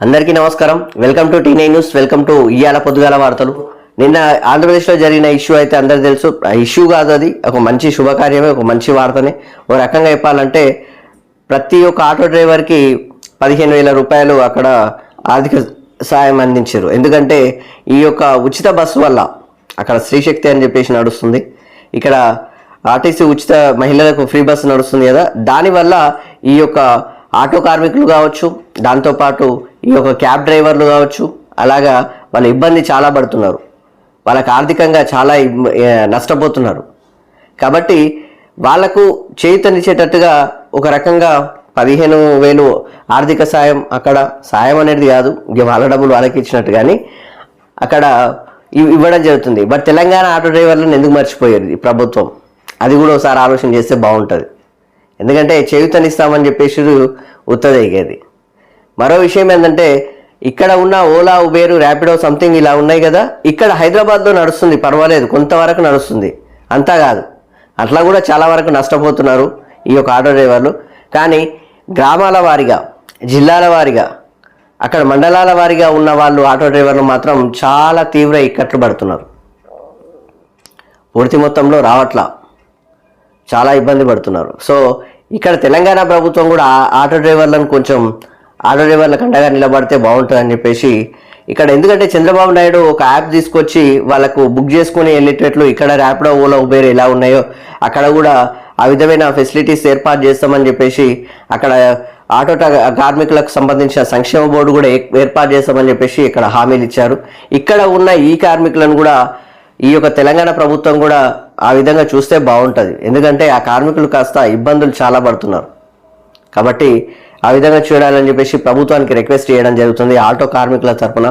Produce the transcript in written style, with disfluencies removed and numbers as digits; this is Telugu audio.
అందరికీ నమస్కారం. Welcome to T9 news. Welcome to ఇయాల పొద్దుగాల వార్తలు. నిన్న ఆంధ్రప్రదేశ్లో జరిగిన ఇష్యూ అయితే అందరికీ తెలుసు. ఇష్యూ కాదు, అది ఒక మంచి శుభకార్యమే, ఒక మంచి వార్తనే. ఓ రకంగా చెప్పాలంటే ప్రతి ఒక్క ఆటో డ్రైవర్కి 15,000 రూపాయలు అక్కడ ఆర్థిక సాయం అందించారు. ఎందుకంటే ఈ యొక్క ఉచిత బస్సు వల్ల అక్కడ స్త్రీశక్తి అని చెప్పేసి నడుస్తుంది. ఇక్కడ ఆర్టీసీ ఉచిత మహిళలకు ఫ్రీ బస్సు నడుస్తుంది కదా, దానివల్ల ఈ యొక్క ఆటో కార్మికులు కావచ్చు, దాంతోపాటు ఈ యొక్క క్యాబ్ డ్రైవర్లు కావచ్చు, అలాగా వాళ్ళ ఇబ్బంది చాలా పడుతున్నారు. వాళ్ళకి ఆర్థికంగా చాలా నష్టపోతున్నారు. కాబట్టి వాళ్లకు చేయూతనిచ్చేటట్టుగా ఒక రకంగా 15,000 ఆర్థిక సాయం, అక్కడ సాయం అనేది కాదు, వాళ్ళ డబ్బులు వాళ్ళకి ఇచ్చినట్టు కానీ అక్కడ ఇవ్వడం జరుగుతుంది. బట్ తెలంగాణ ఆటో డ్రైవర్లను ఎందుకు మర్చిపోయారు ఈ ప్రభుత్వం? అది కూడా ఒకసారి ఆలోచన చేస్తే బాగుంటుంది. ఎందుకంటే చేయూతనిస్తామని చెప్పేసి ఉత్తదేగేది. మరో విషయం ఏంటంటే ఇక్కడ ఉన్న ఓలా, ఉబేరు, ర్యాపిడో సంథింగ్ ఇలా ఉన్నాయి కదా, ఇక్కడ హైదరాబాద్లో నడుస్తుంది, పర్వాలేదు, కొంతవరకు నడుస్తుంది, అంతా కాదు. అట్లా కూడా చాలా వరకు నష్టపోతున్నారు ఈ యొక్క ఆటో డ్రైవర్లు. కానీ గ్రామాల వారీగా, జిల్లాల వారీగా, అక్కడ మండలాల వారీగా ఉన్న వాళ్ళు ఆటో డ్రైవర్లు మాత్రం చాలా తీవ్ర ఇక్కట్లు పడుతున్నారు. పూర్తి మొత్తంలో రావట్లా, చాలా ఇబ్బంది పడుతున్నారు. సో ఇక్కడ తెలంగాణ ప్రభుత్వం కూడా ఆటో డ్రైవర్లను కొంచెం ఆటో డ్రైవర్లకు అండగా నిలబడితే బాగుంటుందని చెప్పేసి ఇక్కడ, ఎందుకంటే చంద్రబాబు నాయుడు ఒక యాప్ తీసుకొచ్చి వాళ్ళకు బుక్ చేసుకుని వెళ్ళేటట్లు ఇక్కడ ర్యాపిడో, ఓలా, ఉబేర్ ఎలా ఉన్నాయో అక్కడ కూడా ఆ విధమైన ఫెసిలిటీస్ ఏర్పాటు చేస్తామని చెప్పేసి అక్కడ ఆటో కార్మికులకు సంబంధించిన సంక్షేమ బోర్డు కూడా ఏర్పాటు చేస్తామని చెప్పేసి ఇక్కడ హామీలు ఇచ్చారు. ఇక్కడ ఉన్న ఈ కార్మికులను కూడా ఈ యొక్క తెలంగాణ ప్రభుత్వం కూడా ఆ విధంగా చూస్తే బాగుంటుంది. ఎందుకంటే ఆ కార్మికులు కాస్త ఇబ్బందులు చాలా పడుతున్నారు. కాబట్టి ఆ విధంగా చూడాలని చెప్పేసి ప్రభుత్వానికి రిక్వెస్ట్ చేయడం జరుగుతుంది ఆటో కార్మికుల తరఫున.